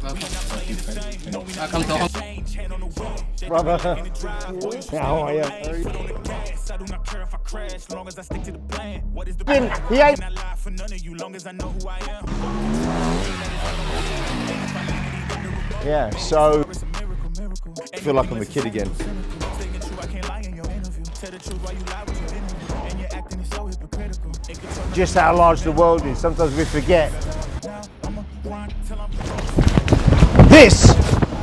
Welcome to Hong Kong. Brother, how are you? He ain't. Yeah, so I feel like I'm a kid again. Just how large the world is, sometimes we forget. This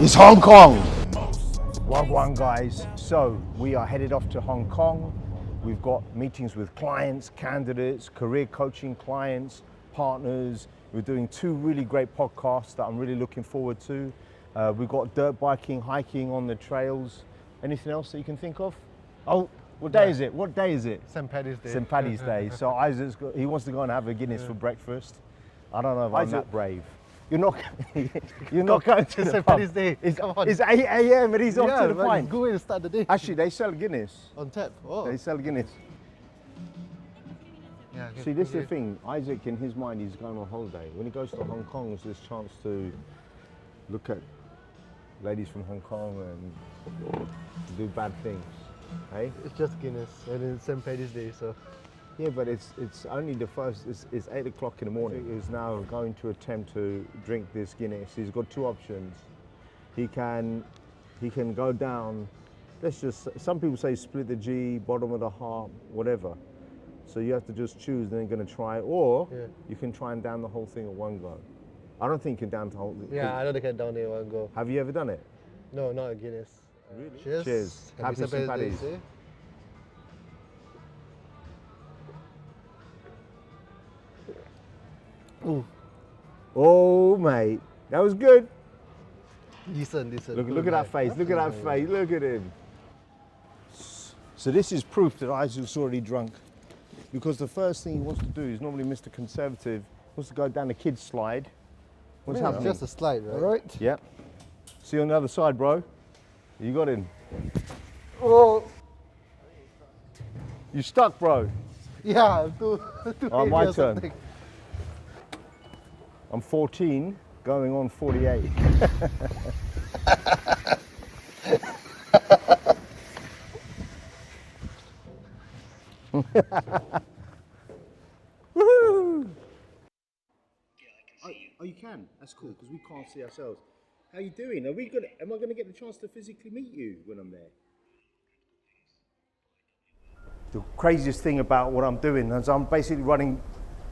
is Hong Kong. Wagwan guys, so we are headed off to Hong Kong. We've got meetings with clients, candidates, career coaching clients, partners. We're doing 2 really great podcasts that I'm really looking forward to. We've got dirt biking, hiking on the trails. Anything else that you can think of? Oh, what day is it? What day is it? St. Paddy's Day. St. Paddy's Day. So Isaac's he wants to go and have a Guinness for breakfast. I don't know if I'm that brave. You're not going to St. Paddy's Day. It's 8 a.m. and he's off to the pint. Go and start the day. Actually, they sell Guinness. On tap. Oh. They sell Guinness. Yeah, See, this is the thing. Isaac, in his mind, he's going on holiday. When he goes to Hong Kong, there's this chance to look at ladies from Hong Kong and do bad things. Hey? It's just Guinness and it's St. Paddy's Day, so. Yeah, but it's only the first, it's 8 o'clock in the morning. He's now going to attempt to drink this Guinness. He's got 2 options. He can go down, some people say split the G, bottom of the heart, whatever. So you have to just choose, then you're going to try it, or you can try and down the whole thing at one go. I don't think you can down the whole thing. Yeah, I don't think I can down it at one go. Have you ever done it? No, not a Guinness. Really? Cheers. Cheers. Happy St. Paddy's. Day. Ooh. Oh, mate, that was good. Decent. Look at that face, look at that face, look at him. So this is proof that Isaac's already drunk, because the first thing he wants to do is normally Mr. Conservative, wants to go down the kids slide. What's happening? Just a slide, right? All right. Yep. See you on the other side, bro. You got him. Oh. You stuck, bro. Yeah, too My heavy or turn. something. I'm 14, going on 48. Woohoo! Oh, you can? That's cool, because we can't see ourselves. How you doing? Am I gonna get the chance to physically meet you when I'm there? The craziest thing about what I'm doing is I'm basically running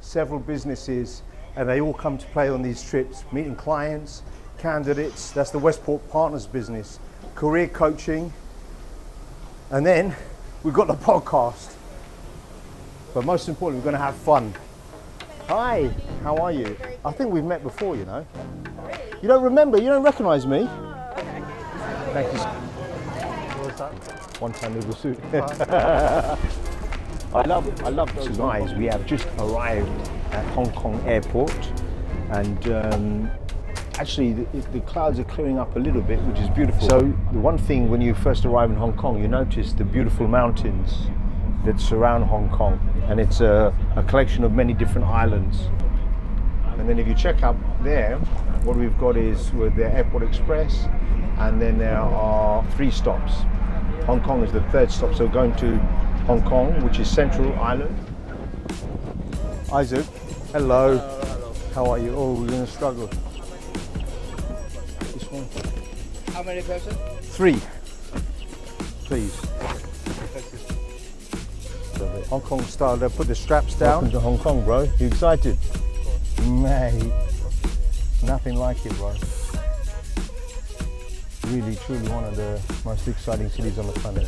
several businesses, and they all come to play on these trips, meeting clients, candidates. That's the Westport Partners business, career coaching, and then we've got the podcast. But most importantly, we're going to have fun. Hi, how are you? I think we've met before, you know. Really? You don't remember? You don't recognise me? Oh, okay. Thank you. What's that? One-time noodle soup. I love those guys. We have just arrived at Hong Kong airport, and actually the clouds are clearing up a little bit, which is beautiful. So the one thing when you first arrive in Hong Kong, you notice the beautiful mountains that surround Hong Kong, and it's a collection of many different islands. And then if you check up there, what we've got is with the Airport Express, and then there are 3 stops. Hong Kong is the 3rd stop, so going to Hong Kong, which is Central Island. Isaac, hello. Hello. How are you? Oh, we're going to struggle. This one. How many persons? 3, please. Hong Kong style, they put the straps down. Welcome to Hong Kong, bro. You excited? Mate, nothing like it, bro. Really, truly one of the most exciting cities on the planet.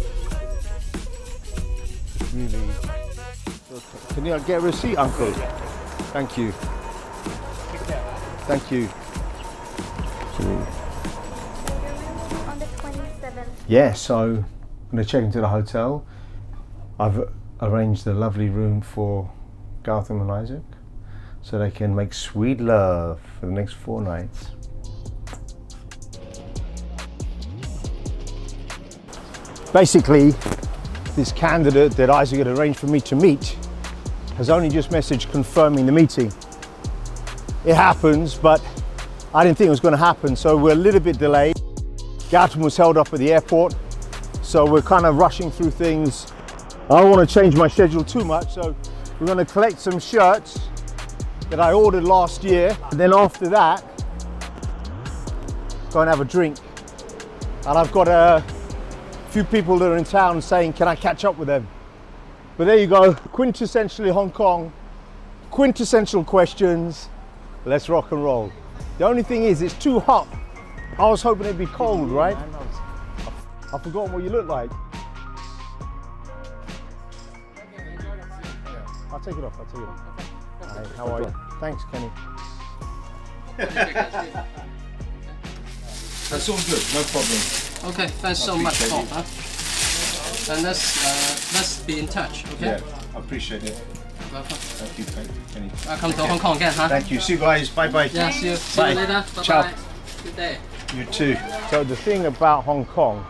It's really... Can you get a receipt, Uncle? Thank you. Thank you. On the 27th. Yeah, so I'm going to check into the hotel. I've arranged a lovely room for Gautam and Isaac, so they can make sweet love for the next 4 nights. Basically, this candidate that Isaac had arranged for me to meet has only just messaged confirming the meeting. It happens, but I didn't think it was going to happen, so we're a little bit delayed. Gautam was held up at the airport, so we're kind of rushing through things. I don't want to change my schedule too much, so we're going to collect some shirts that I ordered last year, and then after that, go and have a drink. And I've got a few people that are in town saying, can I catch up with them? But there you go, quintessentially Hong Kong, quintessential questions, let's rock and roll. The only thing is, it's too hot. I was hoping it'd be cold, right? I've forgotten what you look like. I'll take it off, Hi, how are you? Thanks, Kenny. That's all good, no problem. Okay, thanks so much, Paul. And let's be in touch, okay? Yeah, I appreciate it. Welcome. Thank you, Kenny. Welcome to Hong Kong again, huh? Thank you. See you guys. Bye bye. Yeah, see you Bye. later. Bye Ciao. bye. Good day. You too. So the thing about Hong Kong,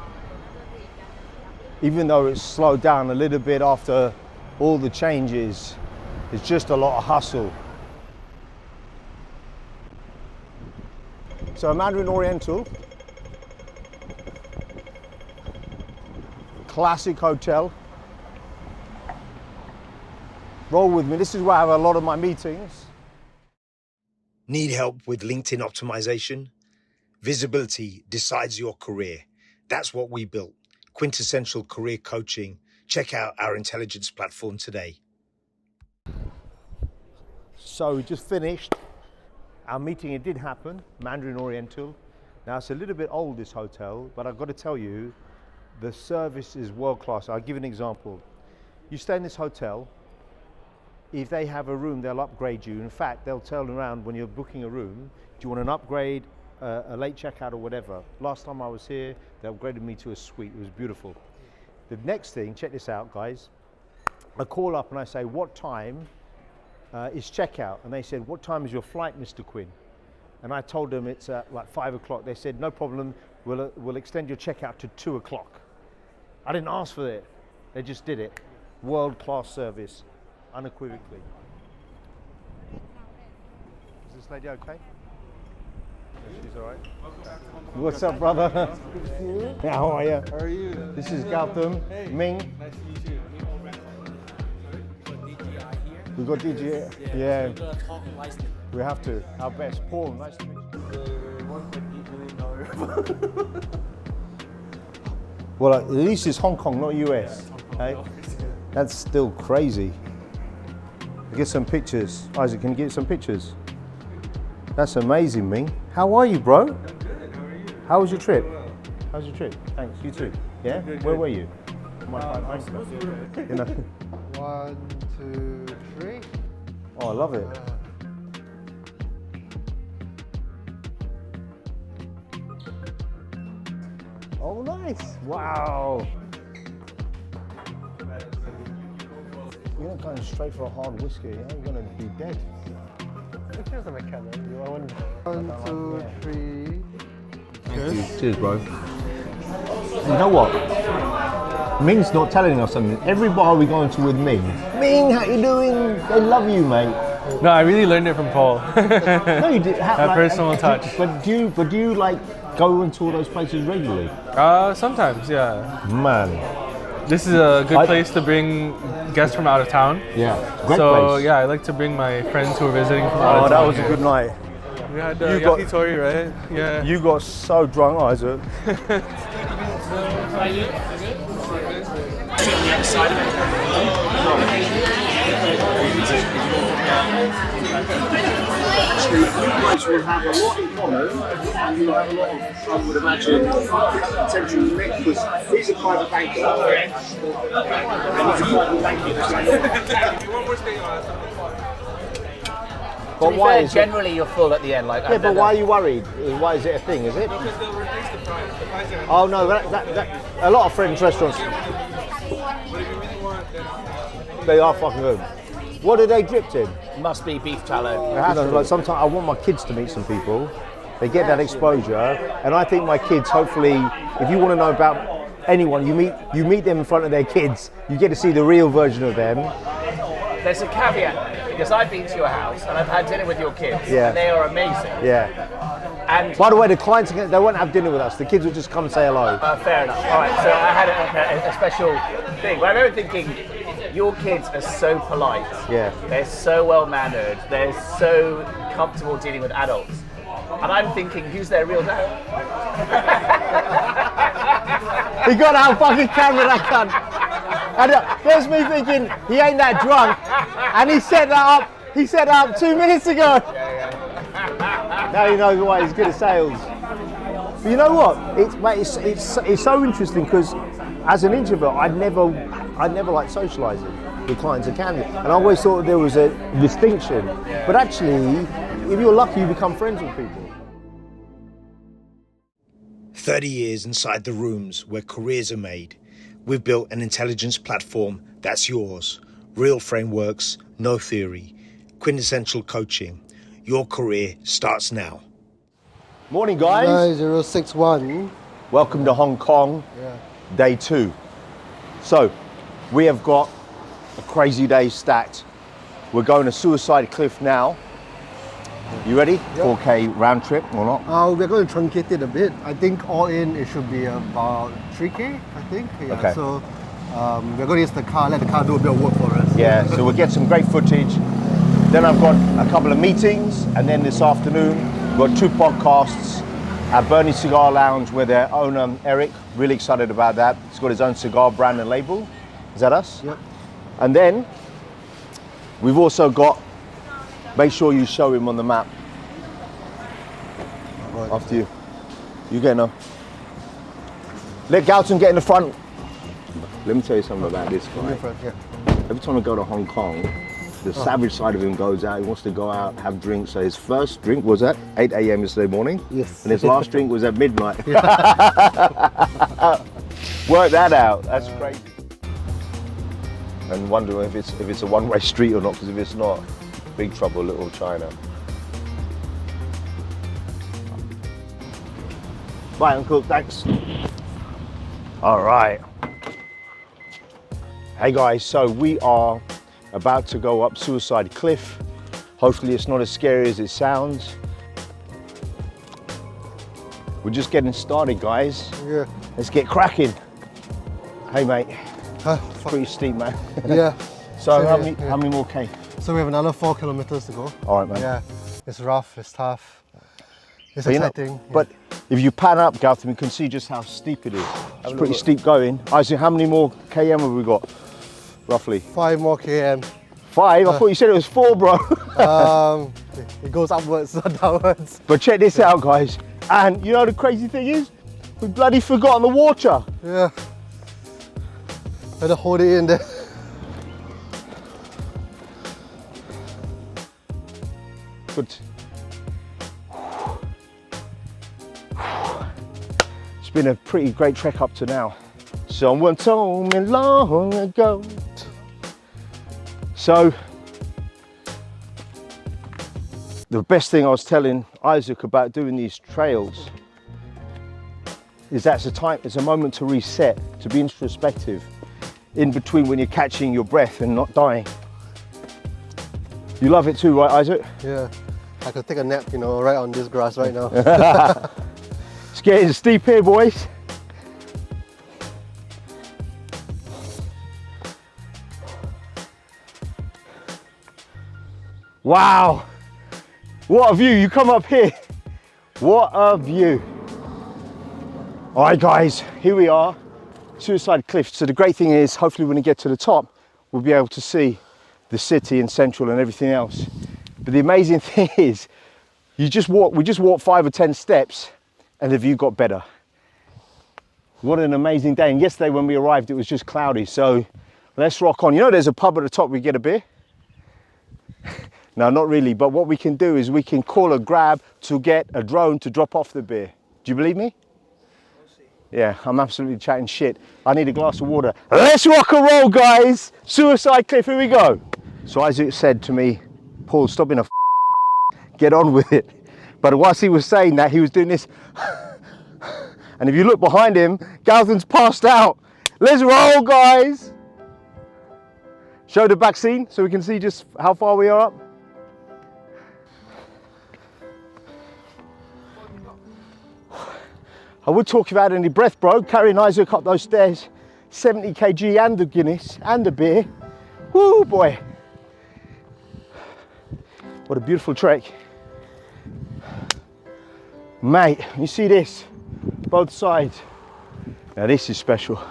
even though it's slowed down a little bit after all the changes, it's just a lot of hustle. So Mandarin Oriental, classic hotel. Roll with me. This is where I have a lot of my meetings. Need help with LinkedIn optimization? Visibility decides your career. That's what we built. Quintessential career coaching. Check out our intelligence platform today. So we just finished our meeting. It did happen, Mandarin Oriental. Now it's a little bit old, this hotel, but I've got to tell you, the service is world class. I'll give you an example. You stay in this hotel, if they have a room, they'll upgrade you. In fact, they'll turn around when you're booking a room, do you want an upgrade, a late checkout or whatever. Last time I was here, they upgraded me to a suite. It was beautiful. The next thing, check this out, guys. I call up and I say, what time is checkout? And they said, what time is your flight, Mr. Quinn? And I told them it's at like 5 o'clock. They said, no problem, we'll extend your checkout to 2 o'clock. I didn't ask for it, they just did it. World-class service, unequivocally. Is this lady okay? She's all right. What's up, brother? How are you? How are you? This is Gautam, Ming. Nice to meet you. We got DJ. Yeah, Talk nicely. we have to. Our best. Paul, nice to meet you. Well, at least it's Hong Kong, not US. Hey? That's still crazy. Get some pictures. Isaac, can you get some pictures? That's amazing, Ming. How are you, bro? I'm good. How are you? How was your trip? How was your trip? Thanks, you too. Yeah? Where were you? You know. 1, 2, 3. Oh, I love it. Oh, nice. Wow. You're not going straight for a hard whiskey, yeah? You're going to be dead. Here's a mechanic. 1, 2, 3. Cheers, bro. You know what? Ming's not telling us something. Every bar we go into with Ming, how you doing? They love you, mate. No, I really learned it from Paul. No, you did. That personal touch. But do you like go into all those places regularly? Sometimes, yeah. Man. This is a good place to bring guests from out of town. Yeah. Great So place. yeah, I like to bring my friends who are visiting from out Oh, of that town. was a good night. We had You got- yakitori, right? Yeah. You got so drunk, Isaac. You guys will have a lot in common, and you'll have a lot of, I would imagine, potential mix, because he's a private banker, and he's a private banker. But why is it? Generally, you're full at the end. Like, Yeah, but why are you worried? Why is it a thing? Is it? Oh no, that a lot of French restaurants. They are fucking good. What are they dipped in? must be beef tallow. It has to. Like sometimes I want my kids to meet some people. They get that exposure, and I think my kids. Hopefully, if you want to know about anyone, you meet them in front of their kids. You get to see the real version of them. There's a caveat because I've been to your house and I've had dinner with your kids. Yeah. And they are amazing. Yeah. And By the way, the clients, they won't have dinner with us. The kids will just come and say hello. fair enough. All right, so I had a special thing. But I remember thinking, your kids are so polite. Yeah. They're so well mannered. They're so comfortable dealing with adults. And I'm thinking, who's their real dad? He got out fucking camera, that cunt. And there's me thinking, he ain't that drunk. And he set that up. He set that up 2 minutes ago. Now you know why he's good at sales. But you know what? It's so interesting because as an introvert, I'd never like socialising with clients and candidates, and I always thought there was a distinction. But actually, if you're lucky, you become friends with people. 30 years inside the rooms where careers are made. We've built an intelligence platform that's yours. Real frameworks, no theory. Quintessential coaching. Your career starts now. Morning, guys. 9061. Welcome to Hong Kong, day 2. So, we have got a crazy day stacked. We're going to Suicide Cliff now. You ready? 4K round trip or not? We're going to truncate it a bit. I think all in it should be about 3K, I think. Yeah, Okay. So we're going to use the car, let the car do a bit of work for us. Yeah, so we'll get some great footage. Then I've got a couple of meetings, and then this afternoon, we've got 2 podcasts at Bernie Cigar Lounge with their owner, Eric. Really excited about that. He's got his own cigar brand and label. Is that us? Yep. And then we've also got, make sure you show him on the map. Right. After you. You get now. Let Galton get in the front. Let me tell you something about this guy. Yeah. Every time I go to Hong Kong, the savage side of him goes out. He wants to go out, have drinks. So his first drink was at 8 a.m. yesterday morning. Yes. And his last drink was at midnight. Work that out. That's crazy. And wondering if it's a one-way street or not, because if it's not, big trouble, little China. Bye, Uncle. Thanks. All right. Hey guys, so we are about to go up Suicide Cliff. Hopefully it's not as scary as it sounds. We're just getting started, guys. Yeah. Let's get cracking. Hey mate, Huh? pretty steep, man. Yeah. So So, how yeah, many more K? So we have another 4 kilometers to go. All right, man. Yeah. It's rough, it's tough. It's But, you know, exciting. but if you pan up, Gautam, you can see just how steep it is. It's pretty steep going. Isaac, how many more KM have we got, roughly? 5 more km. 5? I thought you said it was 4, bro. It goes upwards, not downwards. But check this out, guys. And you know the crazy thing is, we bloody forgotten the water. Yeah. Better hold it in there. Good. It's been a pretty great trek up to now. Someone told me long ago. So, the best thing I was telling Isaac about doing these trails is that's it's a moment to reset, to be introspective in between when you're catching your breath and not dying. You love it too, right, Isaac? Yeah. I could take a nap, you know, right on this grass right now. It's getting steep here, boys. Wow, what a view. You come up here, what a view. All right guys, here we are, Suicide Cliff. So the great thing is, hopefully when we get to the top, we'll be able to see the city and Central and everything else. But the amazing thing is, we just walked 5 or 10 steps and the view got better. What an amazing day. And yesterday when we arrived, it was just cloudy. So let's rock on. You know, there's a pub at the top, we get a beer. No, not really. But what we can do is we can call a grab to get a drone to drop off the beer. Do you believe me? Yeah, I'm absolutely chatting shit. I need a glass of water. Let's rock and roll, guys. Suicide Cliff, here we go. So Isaac said to me, Paul, stop being a get on with it. But whilst he was saying that, he was doing this. And if you look behind him, Galton's passed out. Let's roll, guys. Show the back scene so we can see just how far we are up. I would talk about any breath, bro. Carrying Isaac up those stairs, 70 kg and the Guinness and the beer. Woo, boy. What a beautiful trek. Mate, you see this? Both sides. Now this is special.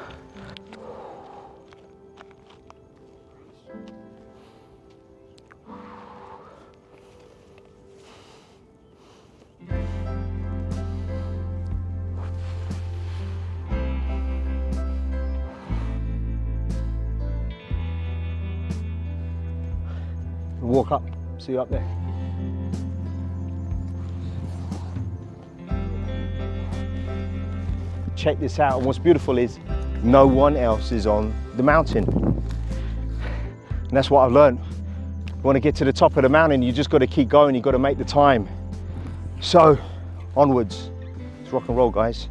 Walk up, see you up there. Check this out, and what's beautiful is no one else is on the mountain. And that's what I've learned. You want to get to the top of the mountain, you just got to keep going, you got to make the time. So, onwards. Let's rock and roll, guys.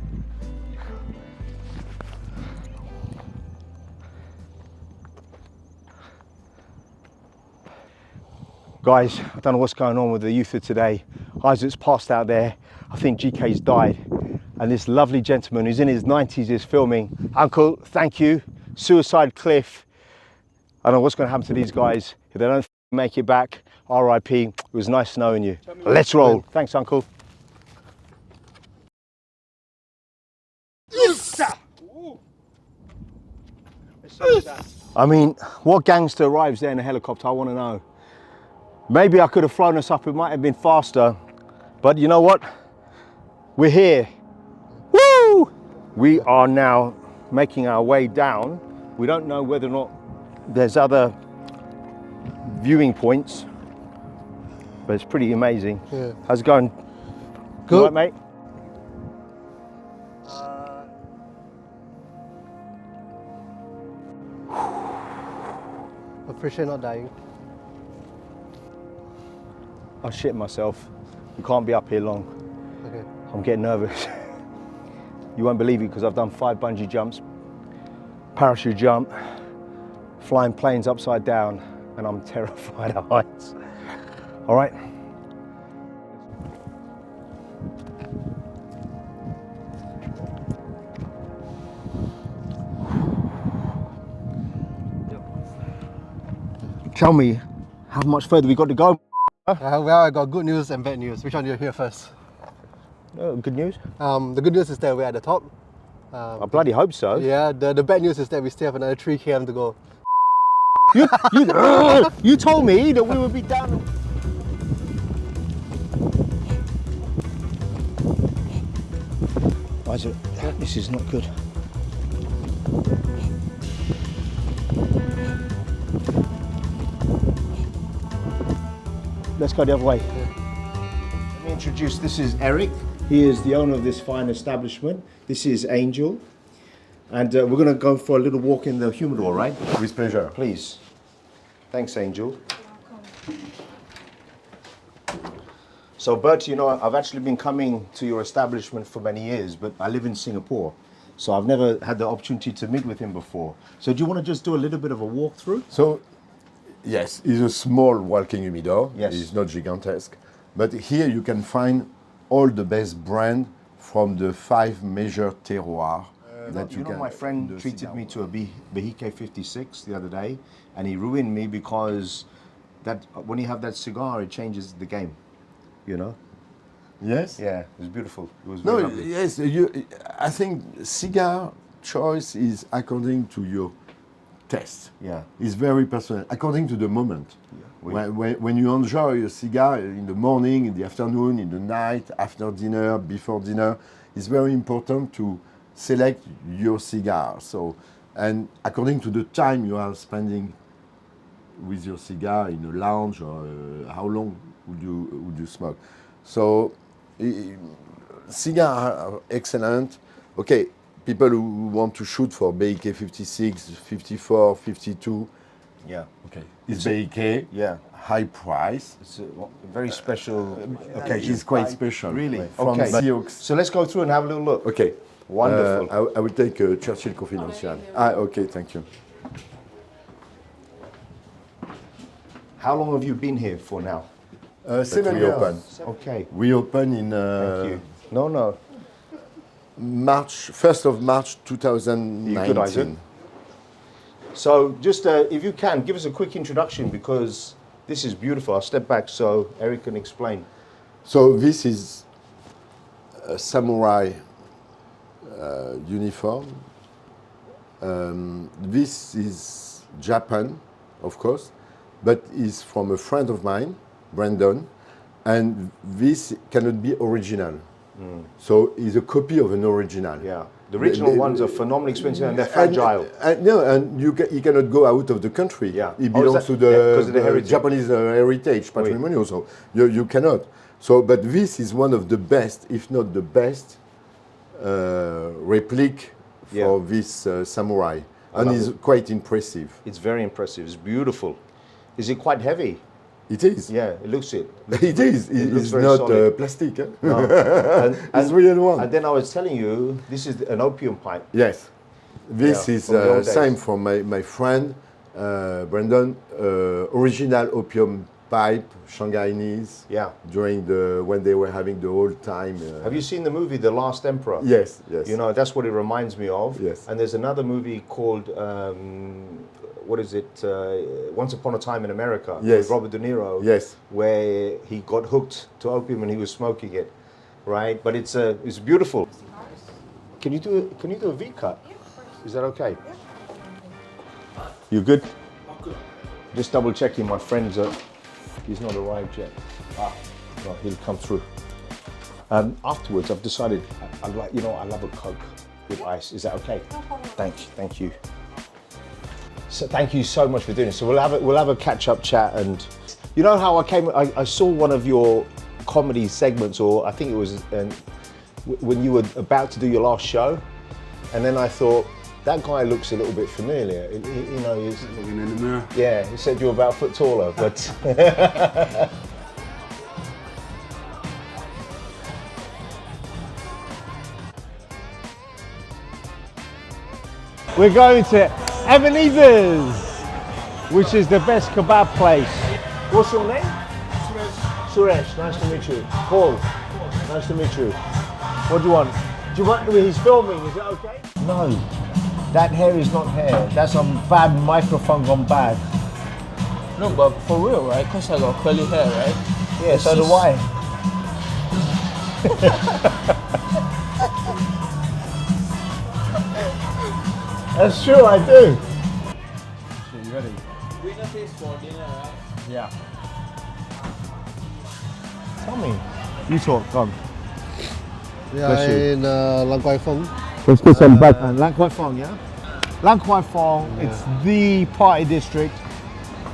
Guys, I don't know what's going on with the youth of today. Isaac's passed out there. I think GK's died. And this lovely gentleman who's in his 90s is filming. Uncle, thank you. Suicide Cliff. I don't know what's going to happen to these guys. If they don't make it back, RIP. It was nice knowing you. Let's roll. Thanks, Uncle. I mean, what gangster arrives there in a helicopter? I want to know. Maybe I could have flown us up, it might have been faster, but you know what? We're here. Woo! We are now making our way down. We don't know whether or not there's other viewing points, but it's pretty amazing. Yeah. How's it going? Good. All right, mate? Appreciate not dying. I shit myself. We can't be up here long. Okay. I'm getting nervous. You won't believe it because I've done 5 bungee jumps, parachute jump, flying planes upside down, and I'm terrified of heights. All right. Tell me, how much further we got to go? Well, I got good news and bad news. Which one do you hear first? Good news? The good news is that we're at the top. I bloody hope so. Yeah, the bad news is that we still have another 3 km to go. You told me that we would be down. Isaac, this is not good. Let's go the other way. Let me introduce, this is Eric. He is the owner of this fine establishment. This is Angel. And we're going to go for a little walk in the humidor, right? With pleasure. Please. Thanks, Angel. So, Bert, you know, I've actually been coming to your establishment for many years, but I live in Singapore. So I've never had the opportunity to meet with him before. So do you want to just do a little bit of a walkthrough? So, yes, it's a small walking humidor. Yes. It's not gigantesque. But here you can find all the best brand from the 5 major terroirs. You know, my friend treated me to a Behike 56 the other day, and he ruined me because that when you have that cigar, it changes the game, you know? Yes? Yeah, it was beautiful. It was very lovely. Yes, I think cigar choice is according to your taste. Yeah. It's very personal, according to the moment. Yeah. When you enjoy a cigar in the morning, in the afternoon, in the night, after dinner, before dinner, it's very important to select your cigar. So, and according to the time you are spending with your cigar in a lounge, or how long would you smoke. So, cigars are excellent. Okay, people who want to shoot for BIK 56, 54, 52. Yeah. Okay. It's BIK. Yeah. High price. It's a very special occasion. It's quite special. Really? From Okay. Sioux. So let's go through and have a little look. Okay. Wonderful. I will take a Churchill Confidential. Okay, thank you. How long have you been here for now? 7 we years. open. Okay. We open in... Thank you. No. 1st of March 2019. Good, Isaac. So just if you can, give us a quick introduction because this is beautiful. I'll step back so Eric can explain. So this is a samurai uniform. This is Japan, of course, but is from a friend of mine, Brandon, and this cannot be original. So it's a copy of an original. Yeah, the original ones are phenomenally expensive and they're fragile. And you cannot go out of the country. Yeah, it belongs to the heritage. Japanese heritage patrimony also. You cannot. So, but this is one of the best, if not the best, replica for this samurai, and it's quite impressive. It's very impressive. It's beautiful. Is it quite heavy? It is. Yeah, it looks it. It is. It's not plastic. Eh? No. It's real one. And then I was telling you, this is an opium pipe. Yes. This is same from my friend Brandon. Original opium pipe, Shanghainese. Yeah. During when they were having the old time. Have you seen the movie The Last Emperor? Yes. Yes. You know, that's what it reminds me of. Yes. And there's another movie called what is it? Once Upon a Time in America. Yes. With Robert De Niro. Yes. Where he got hooked to opium and he was smoking it, right? But it's beautiful. Can you do a V cut? Is that okay? You good? I'm good. Just double checking. My friend's he's not arrived yet. No, he'll come through. Afterwards, I've decided I love a Coke with ice. Is that okay? No problem. Thank you. So thank you so much for doing this. So we'll have a catch-up chat, and you know how I saw one of your comedy segments, or I think it was when you were about to do your last show, and then I thought that guy looks a little bit familiar. You know, he's Looking in the mirror. yeah. He said you're about a foot taller, but. We're going to Ebenezer's, which is the best kebab place. What's your name? Suresh. Nice to meet you. Paul. Nice to meet you. What do you want? Do you want? He's filming. Is it okay? No, that hair is not hair. That's a bad microphone gone bad. No, but for real, right? Because I got curly hair, right? Yeah, so do I. That's true, I do. So you ready? Winner pays for dinner, right? Yeah. Tell me. You talk, come. We are in Lang Kwai Fong. Let's get some background. Lang Kwai Fong, yeah? Lang Kwai Fong, it's the party district,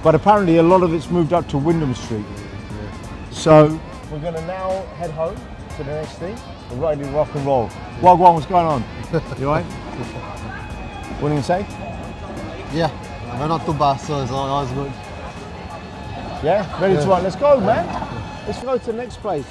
but apparently a lot of it's moved up to Wyndham Street. So we're going to now head home to the next thing. We're ready to rock and roll. Wagwan, what's going on? You all right? What do you say? Yeah, we're not too bad, so it's all good. Yeah? Ready to run? Let's go, man. Let's go to the next place.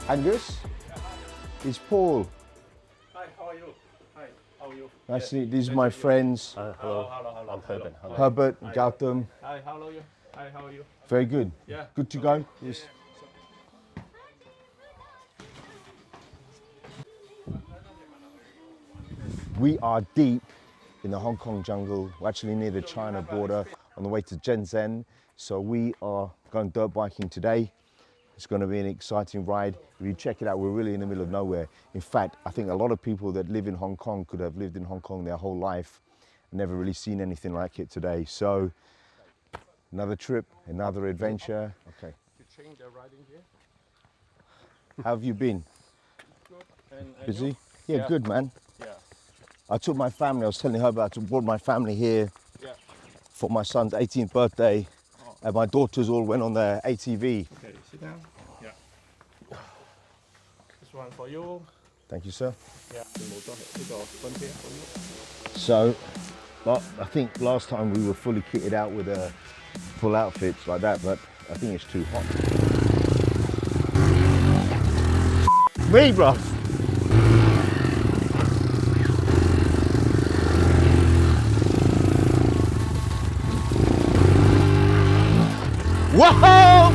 Angus, it's Paul. Hi, how are you? Hi, how are you? Nice to meet you. These are my friends. Hello. I'm Herbert. Herbert, Gautam. Hi, how are you? Hi, how are you? Very good. Yeah. Good to go? Yes. We are deep in the Hong Kong jungle. We're actually near the China border on the way to Shenzhen. So we are going dirt biking today. It's going to be an exciting ride. If you check it out, we're really in the middle of nowhere. In fact, I think a lot of people that live in Hong Kong could have lived in Hong Kong their whole life and never really seen anything like it today. So another trip, another adventure. Okay. You change the riding here? How have you been? Good. And Busy? Yeah, good, man. Yeah. I took my family, I was telling her about I brought my family here for my son's 18th birthday. And my daughters all went on their ATV. Okay, sit down. Yeah. This one for you. Thank you, sir. Yeah. So, But I think last time we were fully kitted out with full outfits like that, but I think it's too hot. Me, bro. Whoa!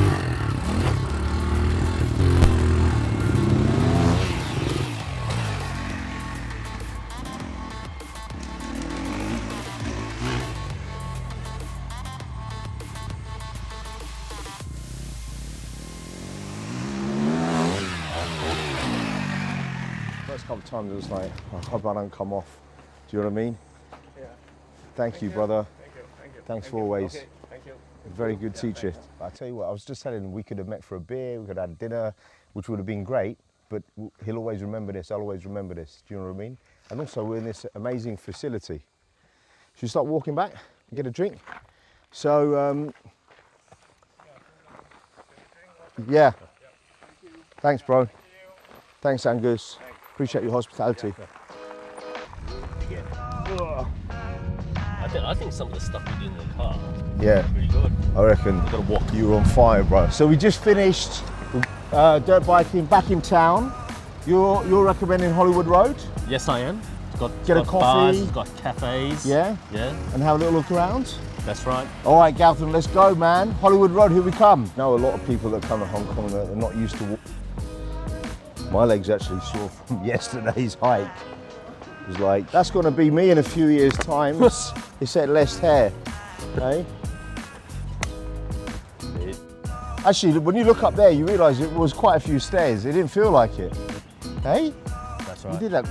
First couple of times it was like, I hope I don't come off. Do you know what I mean? Yeah. Thank you, brother. Thank you. Thanks for always. Okay, thank you. Very good teacher. I tell you what, I was just telling him we could have met for a beer, we could have had dinner, which would have been great, but he'll always remember this, I'll always remember this. Do you know what I mean? And also we're in this amazing facility. Should we start walking back and get a drink? So, yeah. Thanks, bro. Thanks, Angus. Appreciate your hospitality. I think some of the stuff we did in the car Yeah. really good. I reckon We've got to walk. you were on fire, bro. So we just finished dirt biking back in town. You're recommending Hollywood Road? Yes, I am. It's got, Get a got coffee. bars, it's got cafes. Yeah? Yeah, And have a little look around? that's right. All right, Gautam, let's go, man. Hollywood Road, here we come. Know a lot of people that come to Hong Kong that are not used to walk. My legs actually sore from yesterday's hike. It was like, that's going to be me in a few years' time. It's said less hair, hey? Actually, when you look up there, you realise it was quite a few stairs. It didn't feel like it. Hey? That's right. You did that.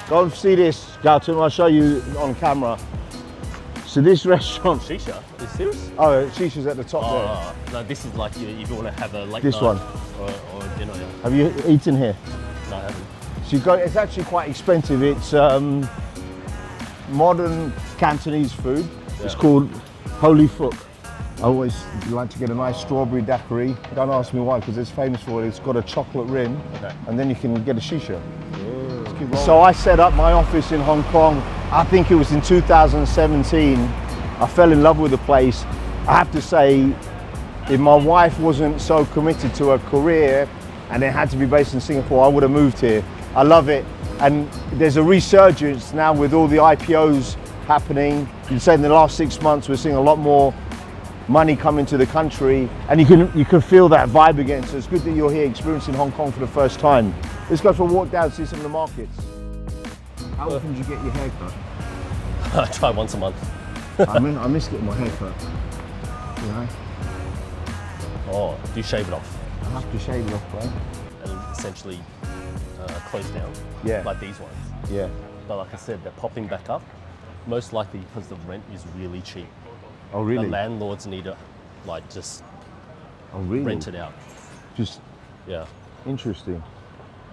Go and see this, Gautam. I'll show you on camera. So this restaurant. Shisha? Are you serious? Oh, Shisha's at the top there. No, this is like if you want to have a late This night one. or dinner. Yeah. Have you eaten here? No, I haven't. So you go. It's actually quite expensive. It's modern Cantonese food. Yeah. It's called Holy Fook. I always like to get a nice strawberry daiquiri. Don't ask me why, because it's famous for it. It's got a chocolate rim, Okay. and then you can get a shisha. So I set up my office in Hong Kong. I think it was in 2017. I fell in love with the place. I have to say, if my wife wasn't so committed to her career and it had to be based in Singapore, I would have moved here. I love it. And there's a resurgence now with all the IPOs happening. You can say in the last 6 months, we're seeing a lot more money come into the country, and you can feel that vibe again. So it's good that you're here experiencing Hong Kong for the first time. Let's go for a walk down and see some of the markets. How often do you get your hair cut? I try once a month. I miss getting my hair cut. You know? Oh, do you shave it off? I have to shave it off, right? And essentially close down. Yeah. Like these ones. Yeah. But like I said, they're popping back up. Most likely because the rent is really cheap. Oh, really? The landlords need to just really? rent it out. Just Yeah. interesting.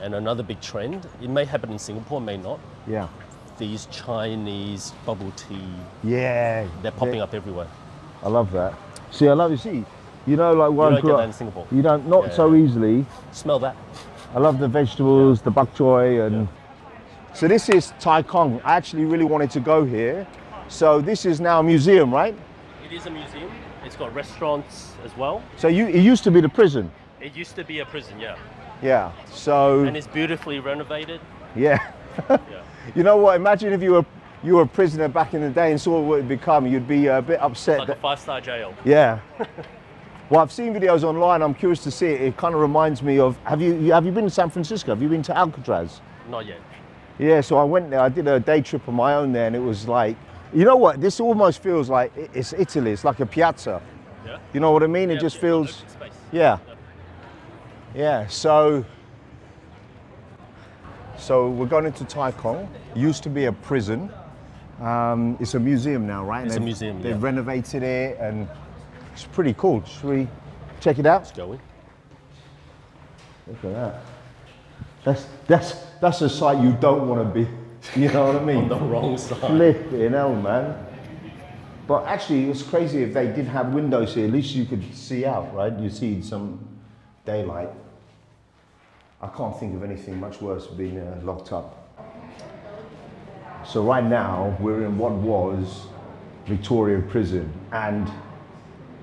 And another big trend, it may happen in Singapore, may not. Yeah. These Chinese bubble tea, Yeah. they're popping up everywhere. I love that. See, I love you. See, you know, like where You I don't grew get up, that in Singapore. you don't, not Yeah, so yeah. easily. Smell that. I love the vegetables, the bok choy, and so this is Tai Kwun. I actually really wanted to go here. So this is now a museum, right? It is a museum. It's got restaurants as well. So it used to be the prison. It used to be a prison, yeah. Yeah. So And it's beautifully renovated. yeah. Yeah. You know what? Imagine if you were a prisoner back in the day and saw what it become. You'd be a bit upset. Like a 5-star jail. Yeah. Well, I've seen videos online. I'm curious to see it. It kind of reminds me of. Have you been to San Francisco? Have you been to Alcatraz? Not yet. Yeah. So I went there. I did a day trip on my own there, and it was like, you know what? This almost feels like it's Italy. It's like a piazza. Yeah. You know what I mean? It Yeah, just yeah, feels. open space. Yeah. Yeah. So we're going into Tai Kwun. It used to be a prison. It's a museum now, right? It's a museum, They've yeah. renovated it, and it's pretty cool. Should we check it out? Let's go in. Look at that. That's a site you don't want to be. You know what I mean? On the wrong side. Flipping hell, man. But actually, it's crazy if they did have windows here. At least you could see out, right? You see some daylight. I can't think of anything much worse than being locked up. So right now, we're in what was Victoria Prison, and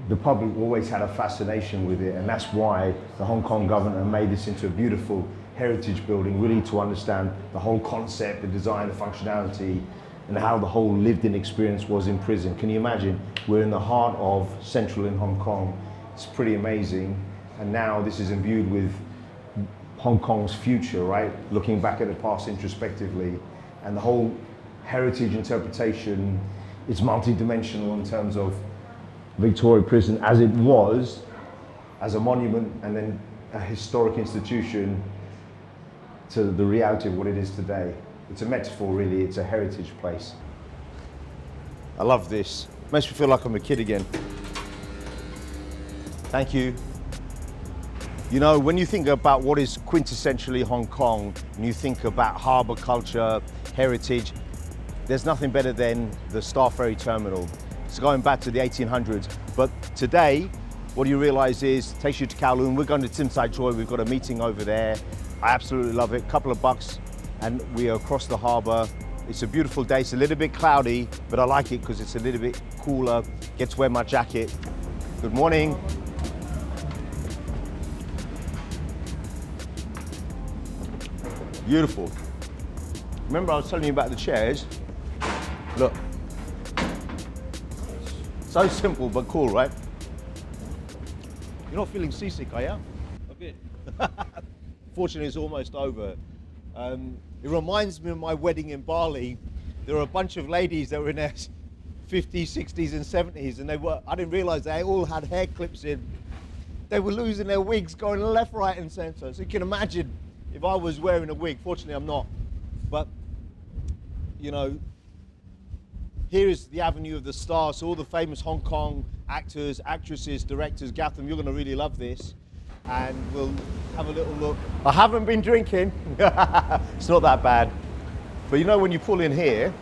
the public always had a fascination with it, and that's why the Hong Kong government made this into a beautiful heritage building, really to understand the whole concept, the design, the functionality, and how the whole lived-in experience was in prison. Can you imagine? We're in the heart of central in Hong Kong. It's pretty amazing, and now this is imbued with Hong Kong's future, right? Looking back at the past introspectively, and the whole heritage interpretation is multi-dimensional in terms of Victoria Prison as it was, as a monument and then a historic institution, to the reality of what it is today. It's a metaphor really, it's a heritage place. I love this. Makes me feel like I'm a kid again. Thank you. You know, when you think about what is quintessentially Hong Kong, and you think about harbour culture, heritage, there's nothing better than the Star Ferry terminal. It's going back to the 1800s. But today, what you realise is, it takes you to Kowloon. We're going to Tsim Sai Choi. We've got a meeting over there. I absolutely love it. Couple of bucks, and we are across the harbour. It's a beautiful day. It's a little bit cloudy, but I like it because it's a little bit cooler. Get to wear my jacket. Good morning. Beautiful. Remember I was telling you about the chairs? Look. So simple but cool, right? You're not feeling seasick, are you? A bit. Fortunately, it's almost over. It reminds me of my wedding in Bali. There were a bunch of ladies that were in their 50s, 60s and 70s, and I didn't realize they all had hair clips in. They were losing their wigs, going left, right and center. So you can imagine if I was wearing a wig. Fortunately, I'm not. But, you know, here is the Avenue of the Stars. So all the famous Hong Kong actors, actresses, directors. Gatham, you're going to really love this. And we'll have a little look. I haven't been drinking. It's not that bad. But you know, when you pull in here,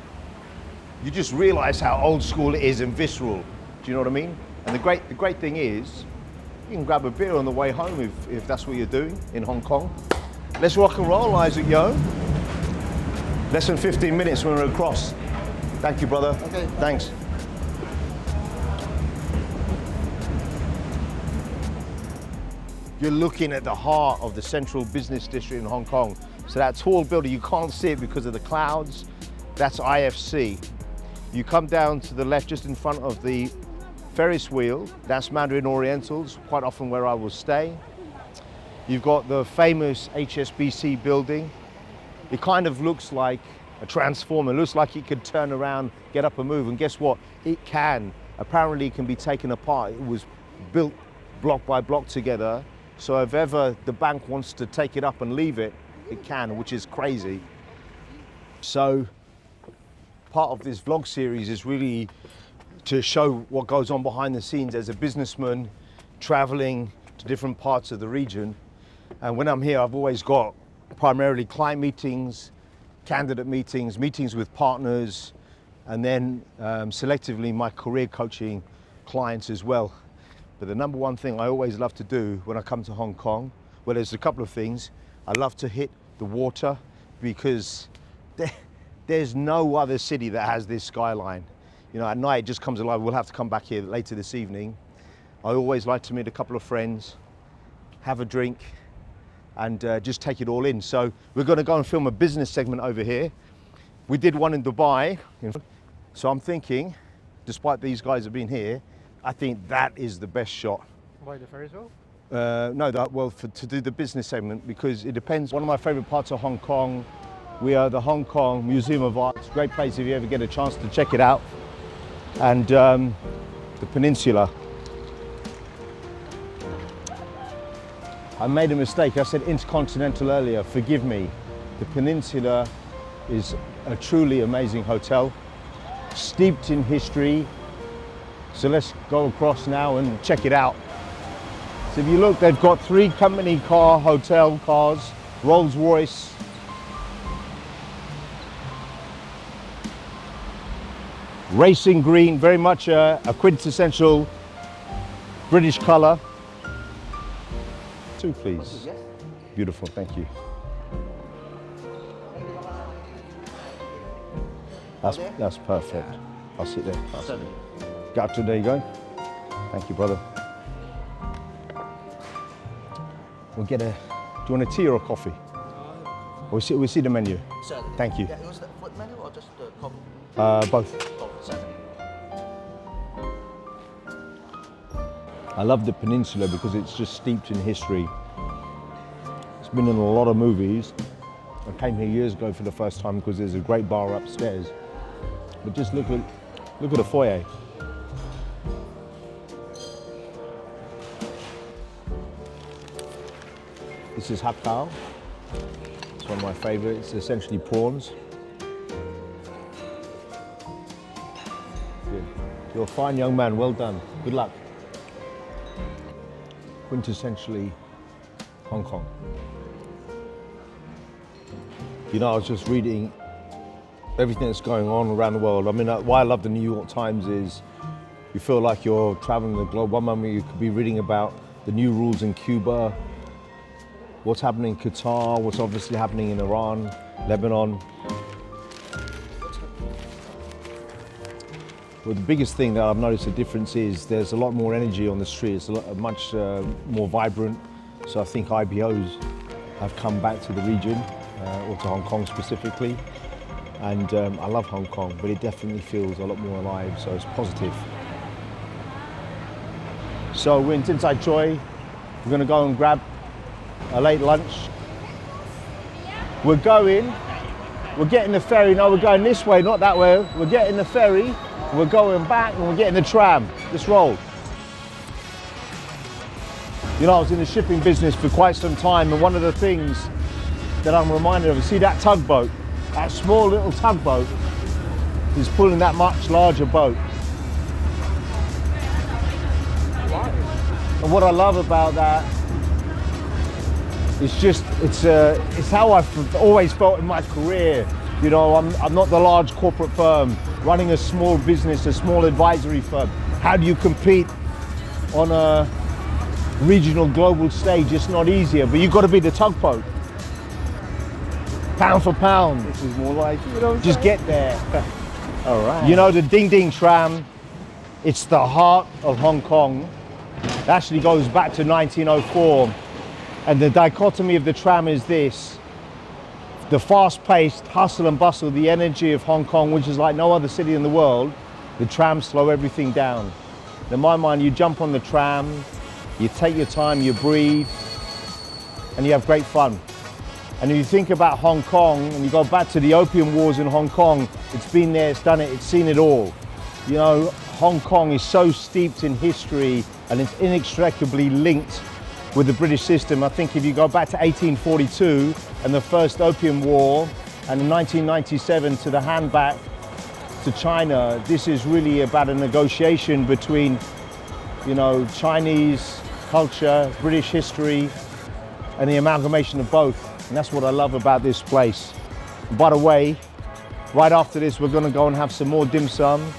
you just realize how old school it is and visceral. Do you know what I mean? And the great thing is, you can grab a beer on the way home if that's what you're doing in Hong Kong. Let's rock and roll, Isaac Yo. Less than 15 minutes when we're across. Thank you, brother. Okay. Thanks. You're looking at the heart of the central business district in Hong Kong. So that tall building, you can't see it because of the clouds. That's IFC. You come down to the left, just in front of the Ferris wheel. That's Mandarin Orientals, quite often where I will stay. You've got the famous HSBC building. It kind of looks like a transformer. It looks like it could turn around, get up and move. And guess what? It can. Apparently it can be taken apart. It was built block by block together. So if ever the bank wants to take it up and leave it, it can, which is crazy. So part of this vlog series is really to show what goes on behind the scenes as a businessman traveling to different parts of the region. And when I'm here, I've always got primarily client meetings, candidate meetings, meetings with partners, and then selectively my career coaching clients as well. But the number one thing I always love to do when I come to Hong Kong, well, there's a couple of things. I love to hit the water because there's no other city that has this skyline. You know, at night it just comes alive. We'll have to come back here later this evening. I always like to meet a couple of friends, have a drink, and just take it all in. So we're going to go and film a business segment over here. We did one in Dubai. So I'm thinking, despite these guys have been here, I think that is the best shot. Why the Ferris wheel? To do the business segment, because it depends. One of my favorite parts of Hong Kong, we are the Hong Kong Museum of Art. It's a great place if you ever get a chance to check it out. And the peninsula. I made a mistake. I said Intercontinental earlier. Forgive me. The peninsula is a truly amazing hotel, steeped in history. So let's go across now and check it out. So if you look, they've got 3 company car hotel cars, Rolls Royce. Racing green, very much a quintessential British colour. 2, please. beautiful, thank you. That's perfect. I'll sit there. Got to, there you go. Thank you, brother. We'll get a, do you want a tea or a coffee? We'll see the menu. Certainly. Thank you. Yeah, it was the foot menu or just the coffee? Both. Certainly. I love the peninsula because it's just steeped in history. It's been in a lot of movies. I came here years ago for the first time because there's a great bar upstairs. But just look at the foyer. This is hakao. It's one of my favorites. It's essentially prawns. Good. You're a fine young man. Well done. Good luck. Quintessentially Hong Kong. You know, I was just reading everything that's going on around the world. I mean, why I love the New York Times is you feel like you're traveling the globe. One moment you could be reading about the new rules in Cuba, what's happening in Qatar, what's obviously happening in Iran, Lebanon. Well, the biggest thing that I've noticed a difference is there's a lot more energy on the street. It's much more vibrant. So I think IPOs have come back to the region, or to Hong Kong specifically. And I love Hong Kong, but it definitely feels a lot more alive, so it's positive. So we're in Tin Tai Choi. We're gonna go and grab a late lunch. We're getting the ferry. No, we're going this way, not that way. We're getting the ferry. We're going back and we're getting the tram. Let's roll. You know, I was in the shipping business for quite some time, and one of the things that I'm reminded of is, see that tugboat? That small little tugboat is pulling that much larger boat. And what I love about that is just, it's how I've always felt in my career. You know, I'm not the large corporate firm running a small business, a small advisory firm. How do you compete on a regional global stage? It's not easier, but you've got to be the tugboat. Pound for pound. This is more like, you know, just get there. all right. You know, the Ding Ding tram, it's the heart of Hong Kong. It actually goes back to 1904. And the dichotomy of the tram is this: the fast-paced hustle and bustle, the energy of Hong Kong, which is like no other city in the world. The trams slow everything down. In my mind, you jump on the tram, you take your time, you breathe, and you have great fun. And if you think about Hong Kong, and you go back to the Opium Wars in Hong Kong, it's been there, it's done it, it's seen it all. You know, Hong Kong is so steeped in history, and it's inextricably linked with the British system. I think if you go back to 1842 and the first Opium War, and in 1997 to the hand back to China, this is really about a negotiation between, you know, Chinese culture, British history, and the amalgamation of both. And that's what I love about this place. By the way, right after this, we're gonna go and have some more dim sum,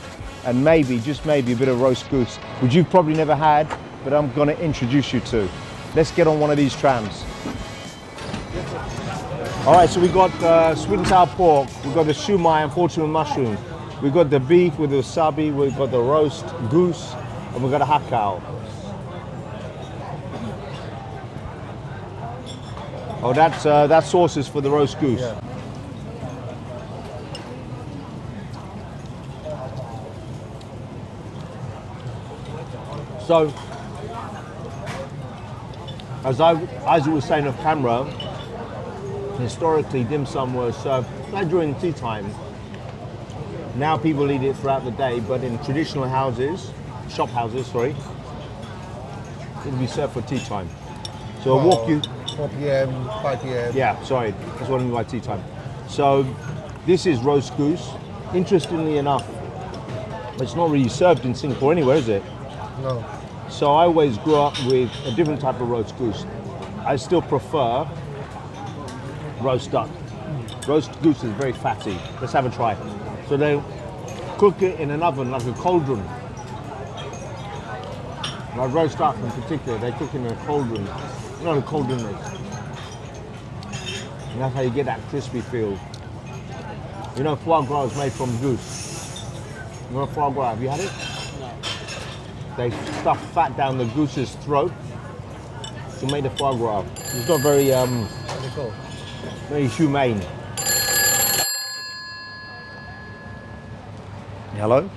and maybe, just maybe, a bit of roast goose, which you've probably never had, but I'm gonna introduce you to. Let's get on one of these trams. All right, so we got sweet and sour pork, we've got the shumai and fortune mushroom, we've got the beef with the wasabi, we've got the roast goose, and we've got a hakao. Oh, that sauce is for the roast goose. Yeah. So, as I was saying off camera, historically dim sum was served during tea time. Now people eat it throughout the day, but in traditional houses, shop houses, sorry, it'll be served for tea time. So I'll walk you. 4 p.m., 5 p.m. Yeah, sorry, that's what I mean by tea time. So this is roast goose. Interestingly enough, it's not really served in Singapore anywhere, is it? No. So I always grew up with a different type of roast goose. I still prefer roast duck. Roast goose is very fatty. Let's have a try. So they cook it in an oven, like a cauldron. Like roast duck in particular, they cook in a cauldron. You know what a cauldron is? And that's how you get that crispy feel. You know, foie gras is made from goose. You know foie gras, have you had it? No. They stuff fat down the goose's throat to make the foie gras. It's not very, very humane. Hello?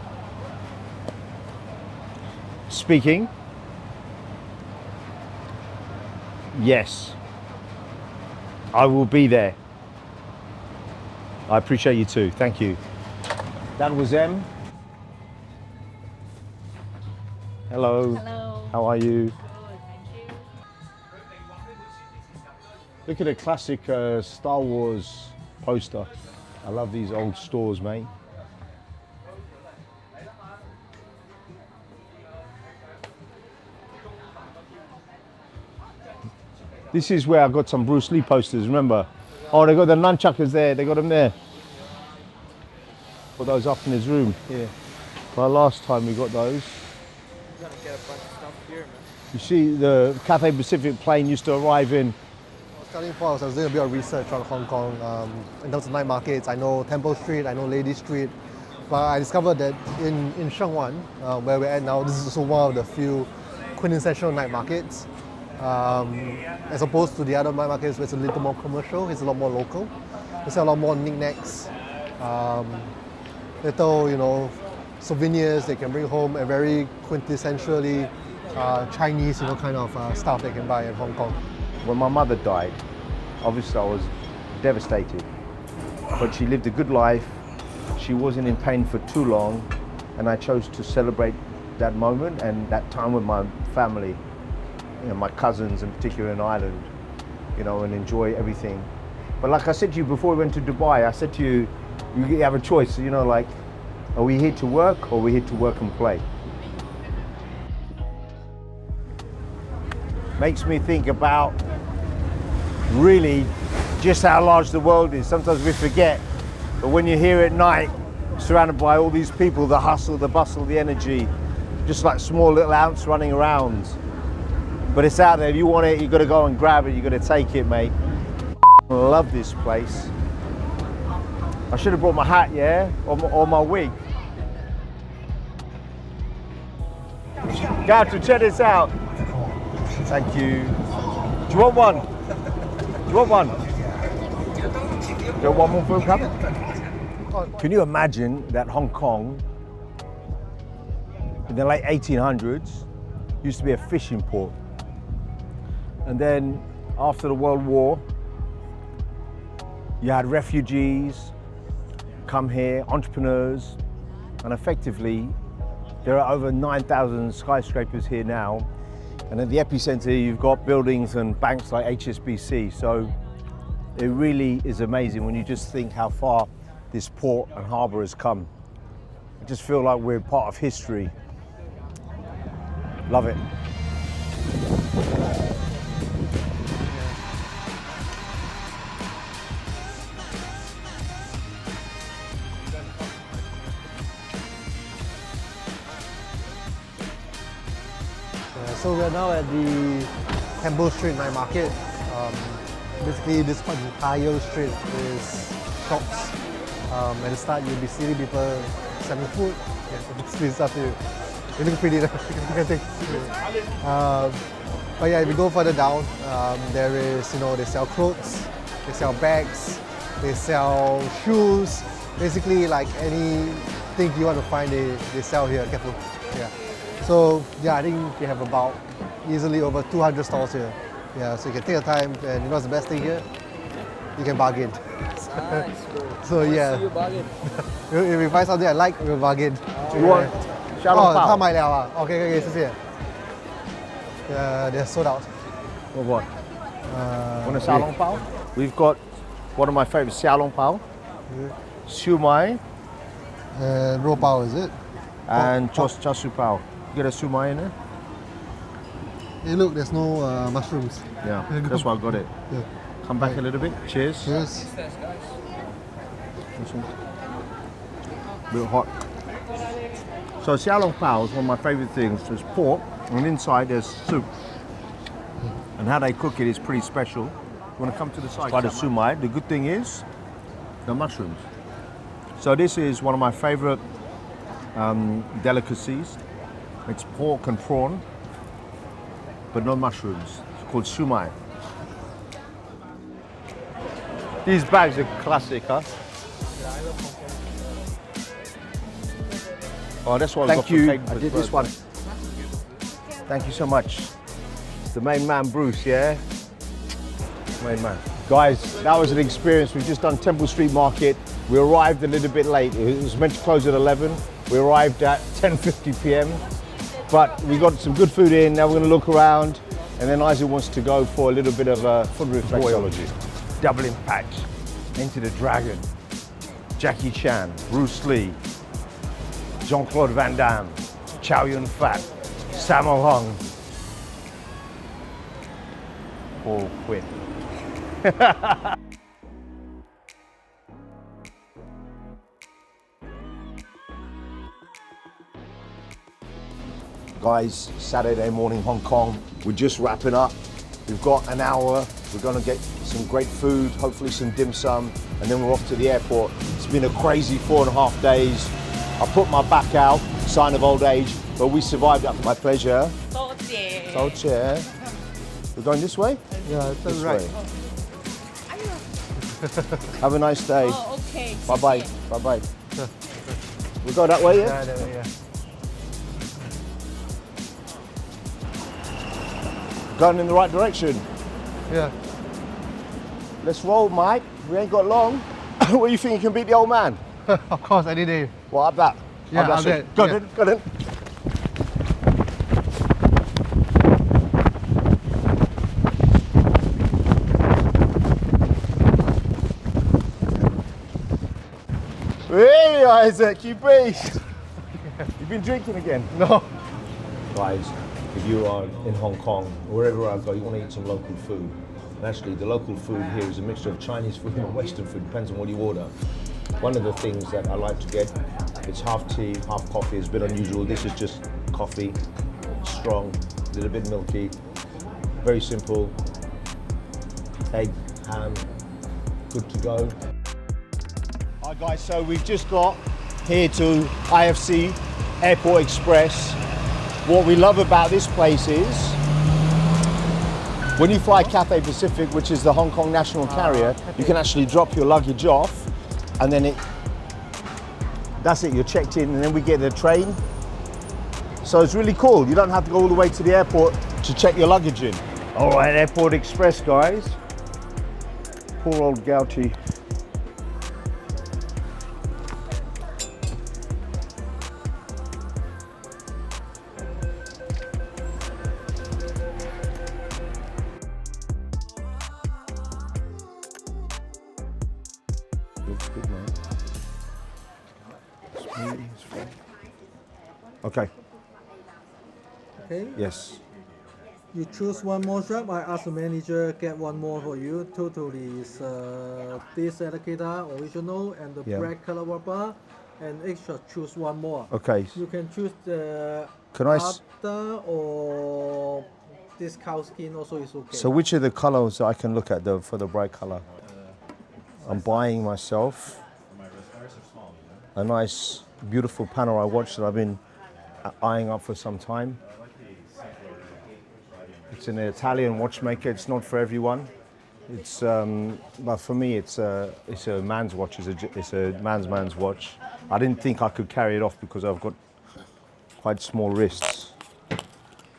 Speaking? Yes. I will be there. I appreciate you too. Thank you. That was M. Hello. Hello. How are you? Good, thank you. Look at a classic Star Wars poster. I love these old stores, mate. This is where I got some Bruce Lee posters, remember? Oh, they got the nunchuckers there, they got them there. Put those up in his room, here. Well, last time we got those. You're gonna get a bunch of stuff here, man. You see, the Cathay Pacific plane used to arrive in. Starting point, I was doing a bit of research on Hong Kong in terms of night markets. I know Temple Street, I know Lady Street, but I discovered that in Sheung Wan, where we're at now, this is also one of the few quintessential night markets. As opposed to the other night markets where it's a little more commercial, it's a lot more local. There's a lot more knickknacks, little, you know, souvenirs they can bring home, and very quintessentially Chinese, you know, kind of stuff they can buy in Hong Kong. When my mother died, obviously I was devastated, but she lived a good life. She wasn't in pain for too long, and I chose to celebrate that moment and that time with my family, you know, my cousins in particular in Ireland, you know, and enjoy everything. But like I said to you before we went to Dubai, I said to you, you have a choice, you know, like, are we here to work or are we here to work and play? Makes me think about really just how large the world is. Sometimes we forget, but when you're here at night, surrounded by all these people, the hustle, the bustle, the energy, just like small little ants running around. But it's out there. If you want it, you got to go and grab it. You got to take it, mate. I love this place. I should have brought my hat, yeah, or my wig. Gotcha, check this out. Thank you. Do you want one? Do you want one? Do you want one more food cup? Can you imagine that Hong Kong in the late 1800s used to be a fishing port? And then after the World War, you had refugees come here, entrepreneurs, and effectively there are over 9,000 skyscrapers here now. And at the epicenter, you've got buildings and banks like HSBC. So it really is amazing when you just think how far this port and harbour has come. I just feel like we're part of history. Love it. So we're now at the Temple Street night market. Basically, this entire street is shops. At the start, you'll be seeing people selling food. Yeah, basically, it's up to you. You look pretty. But yeah, if you go further down, there is, you know, they sell clothes, they sell bags, they sell shoes. Basically, like anything you want to find, they sell here. Careful. Yeah. So yeah, I think they have about easily over 200 stalls here. Yeah, so you can take your time, and you know what's the best thing here? You can bargain. Nice, bro. So yeah. You bargain. If we find something I like, we'll bargain. You want Xiaolong Bao? 他买了啊 OK， 谢谢。They're sold out. Or what? Want a Xiaolong Bao? We've got one of my favourites, Xiaolong Bao, Siu Mai, Ro bao, is it? and Char Siu Bao. You get a Siu Mai in there? Hey, look, there's no mushrooms. Yeah, that's why I got it. Yeah. Come back a little bit. Cheers. Cheers. A bit hot. So Xiaolong Bao is one of my favourite things. There's pork, and inside there's soup. And how they cook it is pretty special. want to come to the side? Try the sumai. The good thing is, the mushrooms. So this is one of my favorite delicacies. It's pork and prawn, but no mushrooms. It's called sumai. These bags are classic, huh? Oh, that's what I got for you. Clayton I for did his this one. birthday. Thank you so much. The main man, Bruce, yeah? Main man. Guys, that was an experience. We've just done Temple Street Market. We arrived a little bit late. It was meant to close at 11. We arrived at 10:50 p.m. But we got some good food in. Now we're going to look around. And then Isaac wants to go for a little bit of food reflexology. Double Impact, Enter the Dragon, Jackie Chan, Bruce Lee, Jean-Claude Van Damme, Chow Yun-fat, Sammo Hung, Paul Quinn. Guys, Saturday morning Hong Kong. We're just wrapping up. We've got an hour. We're going to get some great food, hopefully some dim sum, and then we're off to the airport. It's been a crazy 4.5 days. I put my back out, sign of old age, but we survived that. My pleasure. So chair. We're going this way? Yeah, it's This right. way. Have a nice day. Oh, okay. Bye-bye. Bye-bye. We go that way, yeah? Yeah. Going in the right direction. Yeah. Let's roll, Mike. We ain't got long. What do you think you can beat the old man? Of course, any day. Well, up that. Yeah, Up that I'll side. get- Go yeah. then, go then. Hey, Isaac, you beast. You've been drinking again? No. Guys, if you are in Hong Kong, wherever I go, you want to eat some local food. And actually, the local food here is a mixture of Chinese food and Western food, depends on what you order. One of the things that I like to get, it's half tea, half coffee. It's a bit unusual. This is just coffee, strong, a little bit milky, very simple. Egg, ham, good to go. Hi guys, so we've just got here to IFC Airport Express. What we love about this place is when you fly Cathay Pacific, which is the Hong Kong national carrier, you can actually drop your luggage off and then that's it, you're checked in and then we get the train. So it's really cool. You don't have to go all the way to the airport to check your luggage in. All right, Airport Express, guys. Poor old Gouty. Looks good, mate. Smoothie is fine. Okay. Okay. Yes. You choose one more shop. I ask the manager get one more for you. Totally is this alligator original and the Yeah. black color rubber, and extra choose one more. Okay. You can choose the Can I after or this cow skin also is okay. So which are the colors I can look at for the bright color? I'm buying myself a nice, beautiful Panerai watch that I've been eyeing up for some time. It's an Italian watchmaker. It's not for everyone. It's, but for me, it's a man's watch. It's a man's watch. I didn't think I could carry it off because I've got quite small wrists.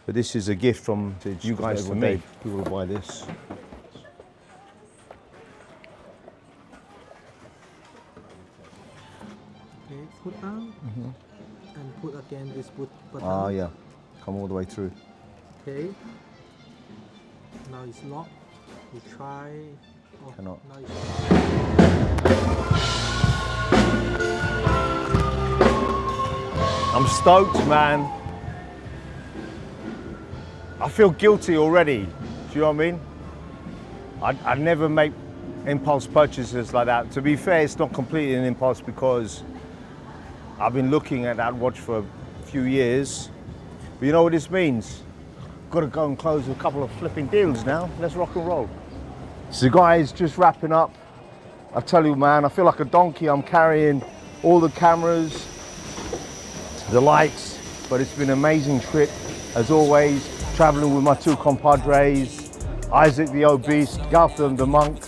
But this is a gift from you guys for me. People will buy this. Okay, put down and put again this button. Ah, yeah. Come all the way through. Okay. Now it's locked. We try. Oh, Cannot. Now it's I'm stoked, man. I feel guilty already. Do you know what I mean? I'd never make impulse purchases like that. To be fair, it's not completely an impulse because I've been looking at that watch for a few years. But you know what this means? Got to go and close a couple of flipping deals now. Let's rock and roll. Cigar is just wrapping up. I tell you, man, I feel like a donkey. I'm carrying all the cameras, the lights, but it's been an amazing trip, as always, traveling with my two compadres, Isaac the Obese, Gautam the Monk,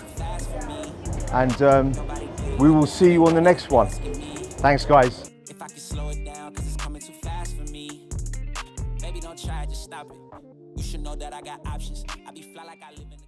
and we will see you on the next one. Thanks, guys. If I can slow it down, cause it's coming too fast for me. Baby, don't try, just stop it. You should know that I got options. I be fly like I live in the